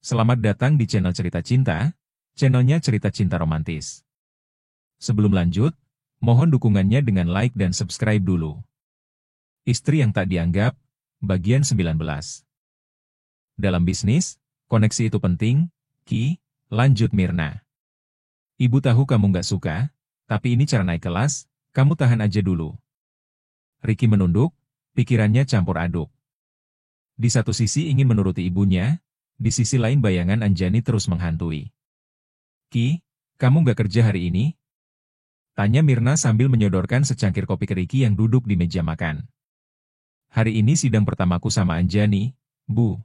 Selamat datang di channel Cerita Cinta, channelnya cerita cinta romantis. Sebelum lanjut, mohon dukungannya dengan like dan subscribe dulu. Istri yang tak dianggap, bagian 19. Dalam bisnis, koneksi itu penting, Ki, lanjut Mirna. Ibu tahu kamu nggak suka, tapi ini cara naik kelas, kamu tahan aja dulu. Ricky menunduk, pikirannya campur aduk. Di satu sisi ingin menuruti ibunya, di sisi lain bayangan Anjani terus menghantui. Ki, kamu nggak kerja hari ini? Tanya Mirna sambil menyodorkan secangkir kopi ke Ricky yang duduk di meja makan. Hari ini sidang pertamaku sama Anjani, Bu.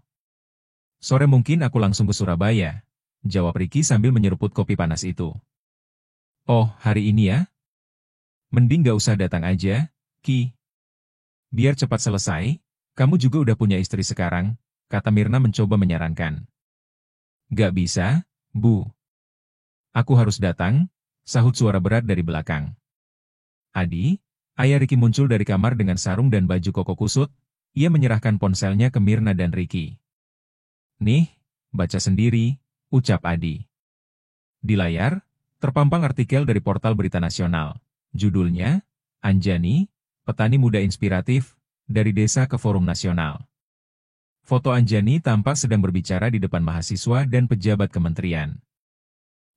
Sore mungkin aku langsung ke Surabaya, jawab Ricky sambil menyeruput kopi panas itu. Oh, hari ini ya? Mending nggak usah datang aja, Ki. Biar cepat selesai, kamu juga udah punya istri sekarang, kata Mirna mencoba menyarankan. Gak bisa, Bu. Aku harus datang, sahut suara berat dari belakang. Adi, ayah Ricky muncul dari kamar dengan sarung dan baju koko kusut, ia menyerahkan ponselnya ke Mirna dan Ricky. Nih, baca sendiri, ucap Adi. Di layar, terpampang artikel dari portal berita nasional. Judulnya, Anjani, petani muda inspiratif, dari desa ke forum nasional. Foto Anjani tampak sedang berbicara di depan mahasiswa dan pejabat kementerian.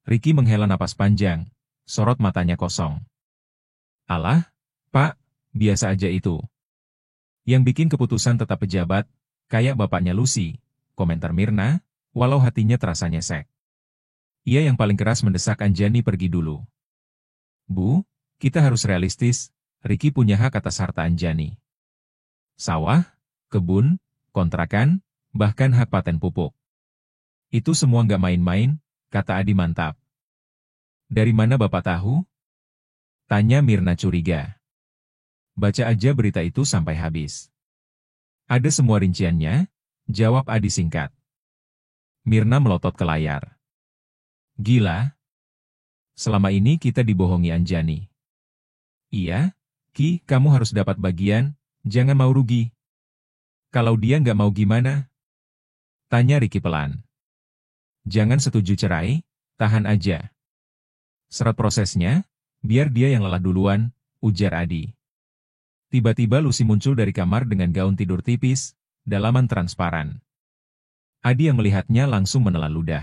Ricky menghela napas panjang, sorot matanya kosong. Alah, Pak, biasa aja itu. Yang bikin keputusan tetap pejabat, kayak bapaknya Lucy, komentar Mirna, walau hatinya terasa nyesek. Ia yang paling keras mendesak Anjani pergi dulu. Bu, kita harus realistis, Ricky punya hak atas harta Anjani. Sawah, kebun, kontrakan, bahkan hak paten pupuk. Itu semua nggak main-main, kata Adi mantap. Dari mana Bapak tahu? Tanya Mirna curiga. Baca aja berita itu sampai habis. Ada semua rinciannya, jawab Adi singkat. Mirna melotot ke layar. Gila. Selama ini kita dibohongi Anjani. Iya, Ki, kamu harus dapat bagian, jangan mau rugi. Kalau dia nggak mau gimana? Tanya Ricky pelan. Jangan setuju cerai, tahan aja. Seret prosesnya, biar dia yang lelah duluan, ujar Adi. Tiba-tiba Lucy muncul dari kamar dengan gaun tidur tipis, dalaman transparan. Adi yang melihatnya langsung menelan ludah.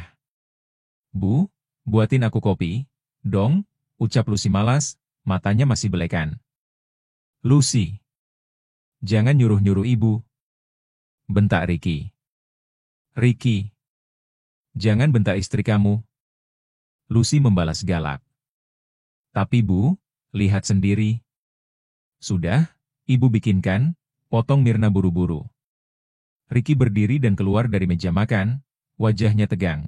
Bu, buatin aku kopi, dong, ucap Lucy malas, matanya masih belekan. Lucy. Jangan nyuruh-nyuruh ibu. Bentak Ricky. Ricky. Jangan bentak istri kamu. Lucy membalas galak. Tapi Bu, lihat sendiri. Sudah, ibu bikinkan, potong Mirna buru-buru. Ricky berdiri dan keluar dari meja makan, wajahnya tegang.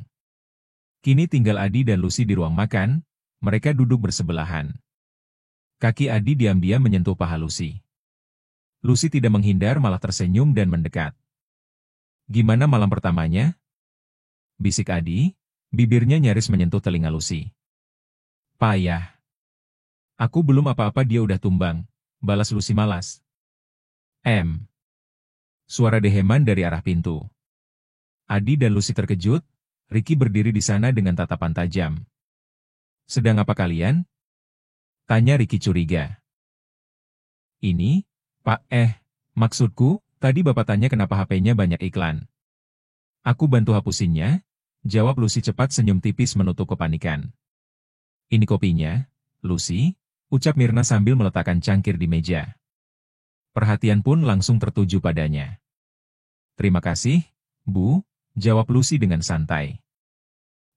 Kini tinggal Adi dan Lucy di ruang makan, mereka duduk bersebelahan. Kaki Adi diam-diam menyentuh paha Lucy. Lucy tidak menghindar malah tersenyum dan mendekat. Gimana malam pertamanya? Bisik Adi, bibirnya nyaris menyentuh telinga Lucy. Payah. Aku belum apa-apa dia udah tumbang, balas Lucy malas. Suara deheman dari arah pintu. Adi dan Lucy terkejut, Ricky berdiri di sana dengan tatapan tajam. Sedang apa kalian? Tanya Ricky curiga. Ini, Pak, maksudku, tadi Bapak tanya kenapa HP-nya banyak iklan. Aku bantu hapusinnya, jawab Lucy cepat senyum tipis menutup kepanikan. Ini kopinya, Lucy, ucap Mirna sambil meletakkan cangkir di meja. Perhatian pun langsung tertuju padanya. Terima kasih, Bu, jawab Lucy dengan santai.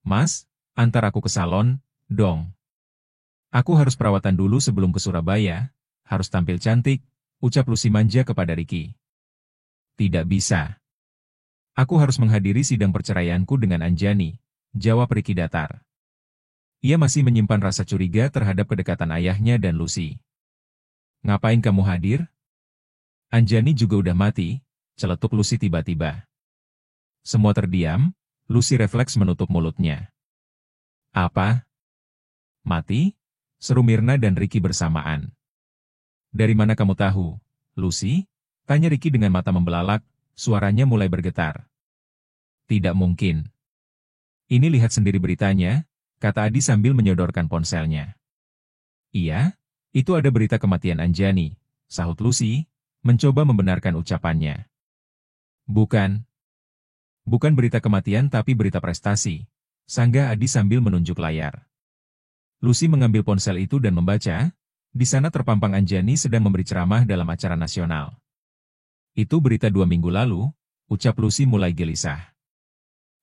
Mas, antar aku ke salon, dong. Aku harus perawatan dulu sebelum ke Surabaya, harus tampil cantik, ucap Lucy manja kepada Ricky. Tidak bisa. Aku harus menghadiri sidang perceraianku dengan Anjani, jawab Ricky datar. Ia masih menyimpan rasa curiga terhadap kedekatan ayahnya dan Lucy. Ngapain kamu hadir? Anjani juga udah mati, celetuk Lucy tiba-tiba. Semua terdiam, Lucy refleks menutup mulutnya. Apa? Mati? Seru Mirna dan Ricky bersamaan. Dari mana kamu tahu, Lucy? Tanya Ricky dengan mata membelalak, suaranya mulai bergetar. Tidak mungkin. Ini lihat sendiri beritanya, kata Adi sambil menyodorkan ponselnya. Iya, itu ada berita kematian Anjani, sahut Lucy, mencoba membenarkan ucapannya. Bukan berita kematian tapi berita prestasi, sanggah Adi sambil menunjuk layar. Lucy mengambil ponsel itu dan membaca, di sana terpampang Anjani sedang memberi ceramah dalam acara nasional. Itu berita 2 minggu lalu, ucap Lucy mulai gelisah.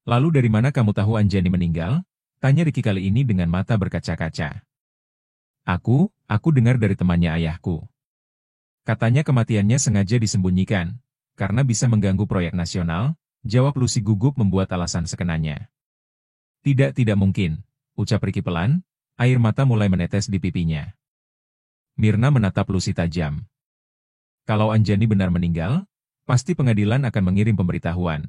Lalu dari mana kamu tahu Anjani meninggal? Tanya Ricky kali ini dengan mata berkaca-kaca. Aku dengar dari temannya ayahku. Katanya kematiannya sengaja disembunyikan, karena bisa mengganggu proyek nasional, jawab Lucy gugup membuat alasan sekenanya. Tidak mungkin, ucap Ricky pelan, air mata mulai menetes di pipinya. Mirna menatap Lucy tajam. Kalau Anjani benar meninggal, pasti pengadilan akan mengirim pemberitahuan.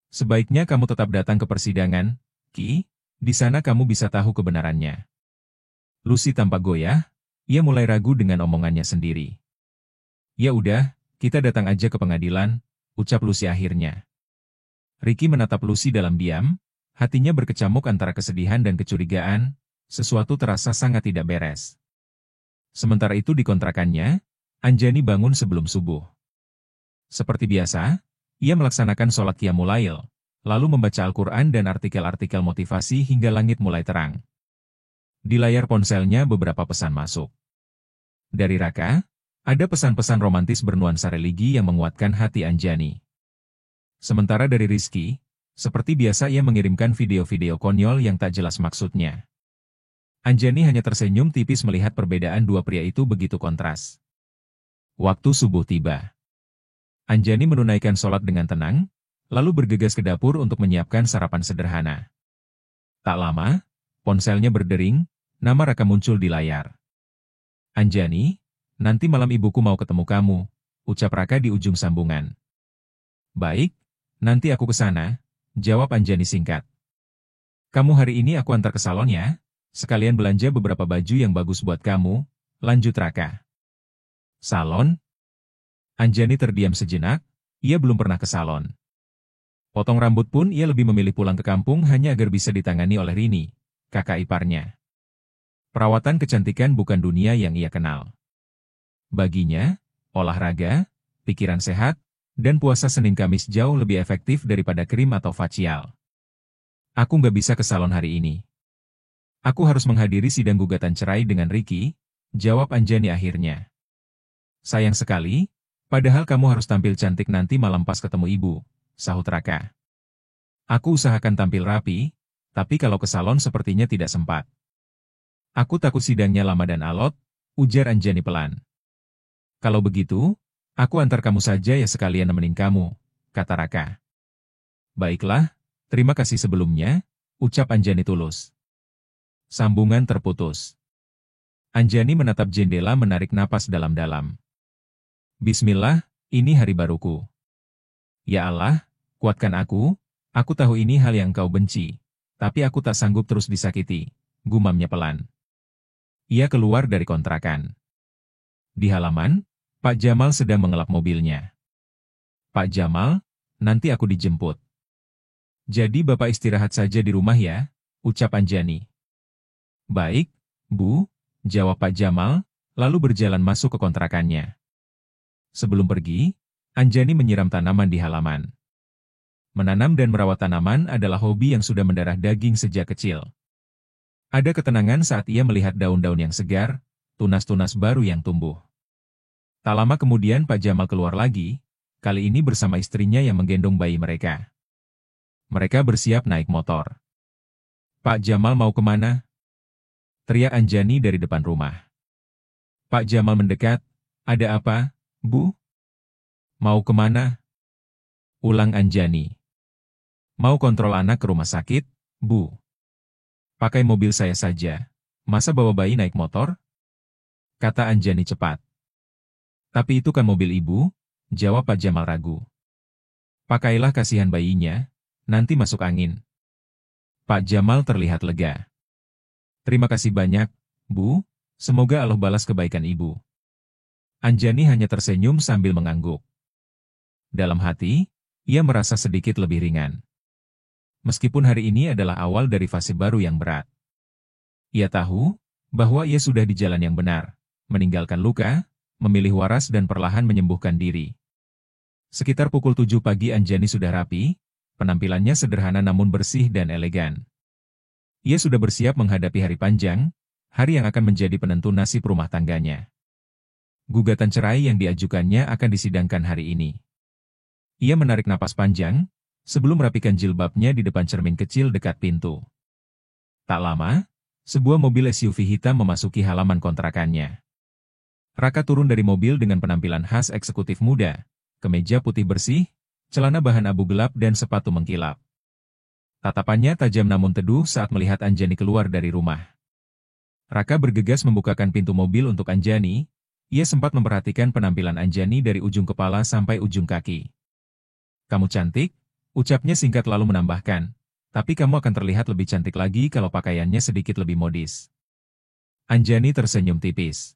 Sebaiknya kamu tetap datang ke persidangan, Ki, di sana kamu bisa tahu kebenarannya. Lucy tampak goyah, ia mulai ragu dengan omongannya sendiri. Ya udah, kita datang aja ke pengadilan, ucap Lucy akhirnya. Ricky menatap Lucy dalam diam, hatinya berkecamuk antara kesedihan dan kecurigaan, sesuatu terasa sangat tidak beres. Sementara itu di kontrakannya, Anjani bangun sebelum subuh. Seperti biasa, ia melaksanakan sholat Qiyamul Lail, lalu membaca Al-Quran dan artikel-artikel motivasi hingga langit mulai terang. Di layar ponselnya beberapa pesan masuk. Dari Raka, ada pesan-pesan romantis bernuansa religi yang menguatkan hati Anjani. Sementara dari Rizky, seperti biasa ia mengirimkan video-video konyol yang tak jelas maksudnya. Anjani hanya tersenyum tipis melihat perbedaan dua pria itu begitu kontras. Waktu subuh tiba. Anjani menunaikan sholat dengan tenang, lalu bergegas ke dapur untuk menyiapkan sarapan sederhana. Tak lama, ponselnya berdering, nama Raka muncul di layar. Anjani, nanti malam ibuku mau ketemu kamu, ucap Raka di ujung sambungan. Baik, nanti aku ke sana, jawab Anjani singkat. Kamu hari ini aku antar ke salon ya? Sekalian belanja beberapa baju yang bagus buat kamu, lanjut Raka. Salon? Anjani terdiam sejenak, ia belum pernah ke salon. Potong rambut pun ia lebih memilih pulang ke kampung hanya agar bisa ditangani oleh Rini, kakak iparnya. Perawatan kecantikan bukan dunia yang ia kenal. Baginya, olahraga, pikiran sehat, dan puasa Senin Kamis jauh lebih efektif daripada krim atau facial. Aku nggak bisa ke salon hari ini. Aku harus menghadiri sidang gugatan cerai dengan Ricky, jawab Anjani akhirnya. Sayang sekali, padahal kamu harus tampil cantik nanti malam pas ketemu ibu, sahut Raka. Aku usahakan tampil rapi, tapi kalau ke salon sepertinya tidak sempat. Aku takut sidangnya lama dan alot, ujar Anjani pelan. Kalau begitu, aku antar kamu saja ya sekalian nemenin kamu, kata Raka. Baiklah, terima kasih sebelumnya, ucap Anjani tulus. Sambungan terputus. Anjani menatap jendela menarik napas dalam-dalam. Bismillah, ini hari baruku. Ya Allah, kuatkan aku tahu ini hal yang kau benci, tapi aku tak sanggup terus disakiti, gumamnya pelan. Ia keluar dari kontrakan. Di halaman, Pak Jamal sedang mengelap mobilnya. Pak Jamal, nanti aku dijemput. Jadi Bapak istirahat saja di rumah ya, ucap Anjani. Baik, Bu, jawab Pak Jamal, lalu berjalan masuk ke kontrakannya. Sebelum pergi, Anjani menyiram tanaman di halaman. Menanam dan merawat tanaman adalah hobi yang sudah mendarah daging sejak kecil. Ada ketenangan saat ia melihat daun-daun yang segar, tunas-tunas baru yang tumbuh. Tak lama kemudian Pak Jamal keluar lagi, kali ini bersama istrinya yang menggendong bayi mereka. Mereka bersiap naik motor. Pak Jamal mau kemana? Teriak Anjani dari depan rumah. Pak Jamal mendekat, ada apa, Bu? Mau kemana? Ulang Anjani. Mau kontrol anak ke rumah sakit, Bu. Pakai mobil saya saja, masa bawa bayi naik motor? Kata Anjani cepat. Tapi itu kan mobil ibu, jawab Pak Jamal ragu. Pakailah kasihan bayinya, nanti masuk angin. Pak Jamal terlihat lega. Terima kasih banyak, Bu, semoga Allah balas kebaikan ibu. Anjani hanya tersenyum sambil mengangguk. Dalam hati, ia merasa sedikit lebih ringan. meskipun hari ini adalah awal dari fase baru yang berat. Ia tahu bahwa ia sudah di jalan yang benar, meninggalkan luka, memilih waras dan perlahan menyembuhkan diri. Sekitar pukul 7 pagi Anjani sudah rapi, penampilannya sederhana namun bersih dan elegan. Ia sudah bersiap menghadapi hari panjang, hari yang akan menjadi penentu nasib rumah tangganya. Gugatan cerai yang diajukannya akan disidangkan hari ini. Ia menarik napas panjang, sebelum merapikan jilbabnya di depan cermin kecil dekat pintu. Tak lama, sebuah mobil SUV hitam memasuki halaman kontrakannya. Raka turun dari mobil dengan penampilan khas eksekutif muda, kemeja putih bersih, celana bahan abu gelap dan sepatu mengkilap. Tatapannya tajam namun teduh saat melihat Anjani keluar dari rumah. Raka bergegas membukakan pintu mobil untuk Anjani, ia sempat memperhatikan penampilan Anjani dari ujung kepala sampai ujung kaki. "Kamu cantik," ucapnya singkat lalu menambahkan, "tapi kamu akan terlihat lebih cantik lagi kalau pakaiannya sedikit lebih modis." Anjani tersenyum tipis.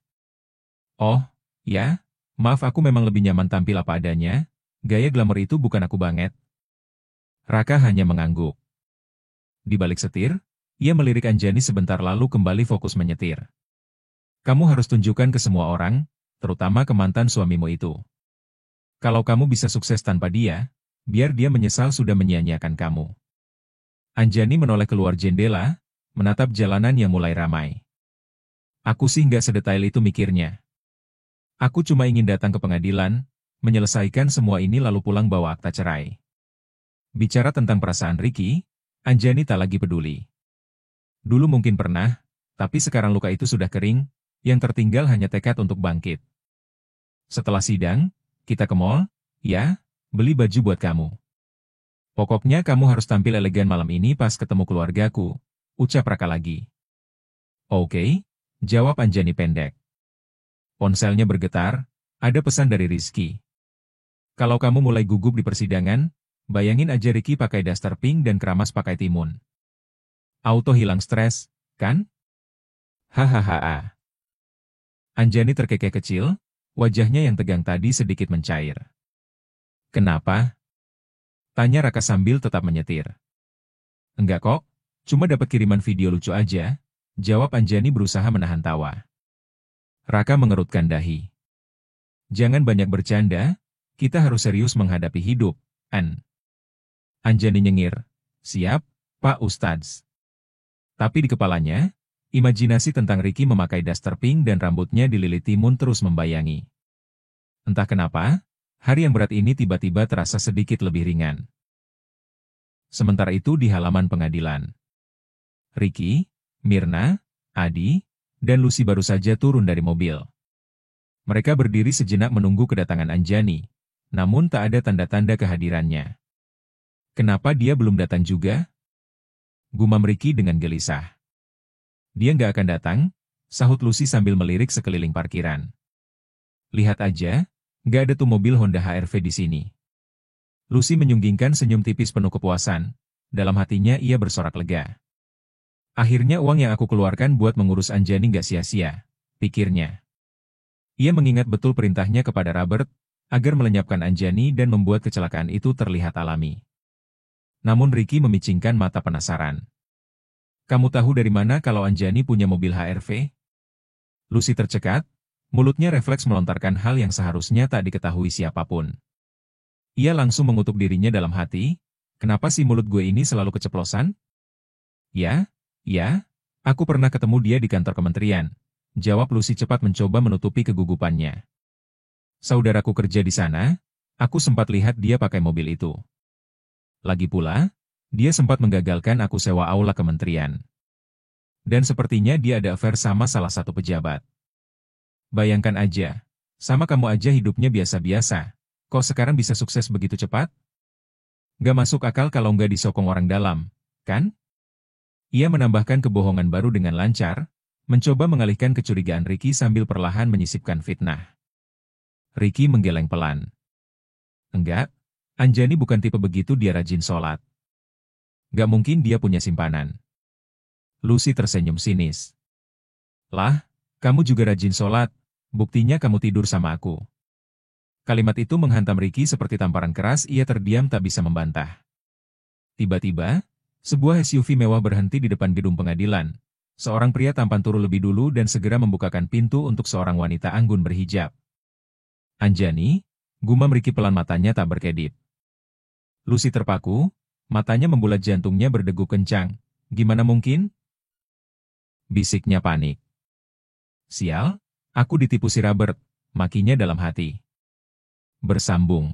"Oh, ya, maaf aku memang lebih nyaman tampil apa adanya, gaya glamor itu bukan aku banget." Raka hanya mengangguk. Di balik setir, ia melirik Anjani sebentar lalu kembali fokus menyetir. "Kamu harus tunjukkan ke semua orang, terutama ke mantan suamimu itu. Kalau kamu bisa sukses tanpa dia, biar dia menyesal sudah menyia-nyiakan kamu." Anjani menoleh keluar jendela, menatap jalanan yang mulai ramai. "Aku sih nggak sedetail itu mikirnya. Aku cuma ingin datang ke pengadilan, menyelesaikan semua ini lalu pulang bawa akta cerai." Bicara tentang perasaan Ricky, Anjani tak lagi peduli. Dulu mungkin pernah, tapi sekarang luka itu sudah kering, yang tertinggal hanya tekad untuk bangkit. "Setelah sidang, kita ke mall, ya, beli baju buat kamu. Pokoknya kamu harus tampil elegan malam ini pas ketemu keluargaku," ucap Raka lagi. "Oke," jawab Anjani pendek. Ponselnya bergetar, ada pesan dari Rizky. "Kalau kamu mulai gugup di persidangan, bayangin aja Ricky pakai daster pink dan keramas pakai timun. Auto hilang stres, kan?" Hahaha. Anjani terkekeh kecil, wajahnya yang tegang tadi sedikit mencair. "Kenapa?" tanya Raka sambil tetap menyetir. "Enggak kok, cuma dapat kiriman video lucu aja," jawab Anjani berusaha menahan tawa. Raka mengerutkan dahi. "Jangan banyak bercanda, kita harus serius menghadapi hidup, An." Anjani nyengir, "Siap, Pak Ustadz." Tapi di kepalanya, imajinasi tentang Ricky memakai daster pink dan rambutnya dililit timun terus membayangi. Entah kenapa, hari yang berat ini tiba-tiba terasa sedikit lebih ringan. Sementara itu di halaman pengadilan, Ricky, Mirna, Adi, dan Lucy baru saja turun dari mobil. Mereka berdiri sejenak menunggu kedatangan Anjani, namun tak ada tanda-tanda kehadirannya. "Kenapa dia belum datang juga?" gumam Ricky dengan gelisah. "Dia nggak akan datang," sahut Lucy sambil melirik sekeliling parkiran. "Lihat aja, nggak ada tuh mobil Honda HR-V di sini." Lucy menyunggingkan senyum tipis penuh kepuasan, dalam hatinya ia bersorak lega. "Akhirnya uang yang aku keluarkan buat mengurus Anjani nggak sia-sia," pikirnya. Ia mengingat betul perintahnya kepada Robert, agar melenyapkan Anjani dan membuat kecelakaan itu terlihat alami. Namun Ricky memicingkan mata penasaran. "Kamu tahu dari mana kalau Anjani punya mobil HR-V?" Lucy tercekat, mulutnya refleks melontarkan hal yang seharusnya tak diketahui siapapun. Ia langsung mengutuk dirinya dalam hati, kenapa sih mulut gue ini selalu keceplosan? Ya, aku pernah ketemu dia di kantor kementerian, jawab Lucy cepat mencoba menutupi kegugupannya. "Saudaraku kerja di sana, aku sempat lihat dia pakai mobil itu. Lagi pula, dia sempat menggagalkan aku sewa aula kementerian. Dan sepertinya dia ada affair sama salah satu pejabat. Bayangkan aja, sama kamu aja hidupnya biasa-biasa, kok sekarang bisa sukses begitu cepat? Gak masuk akal kalau nggak disokong orang dalam, kan?" Ia menambahkan kebohongan baru dengan lancar, mencoba mengalihkan kecurigaan Ricky sambil perlahan menyisipkan fitnah. Ricky menggeleng pelan. "Enggak, Anjani bukan tipe begitu, dia rajin sholat. Gak mungkin dia punya simpanan." Lucy tersenyum sinis. "Lah, kamu juga rajin sholat, buktinya kamu tidur sama aku." Kalimat itu menghantam Ricky seperti tamparan keras, ia terdiam tak bisa membantah. Tiba-tiba, Sebuah SUV mewah berhenti di depan gedung pengadilan. Seorang pria tampan turun lebih dulu dan segera membukakan pintu untuk seorang wanita anggun berhijab. "Anjani?" gumam Ricky pelan, matanya tak berkedip. Lucy terpaku, matanya membulat, jantungnya berdegup kencang. "Gimana mungkin?" bisiknya panik. "Sial, aku ditipu si Robert," makinya dalam hati. Bersambung.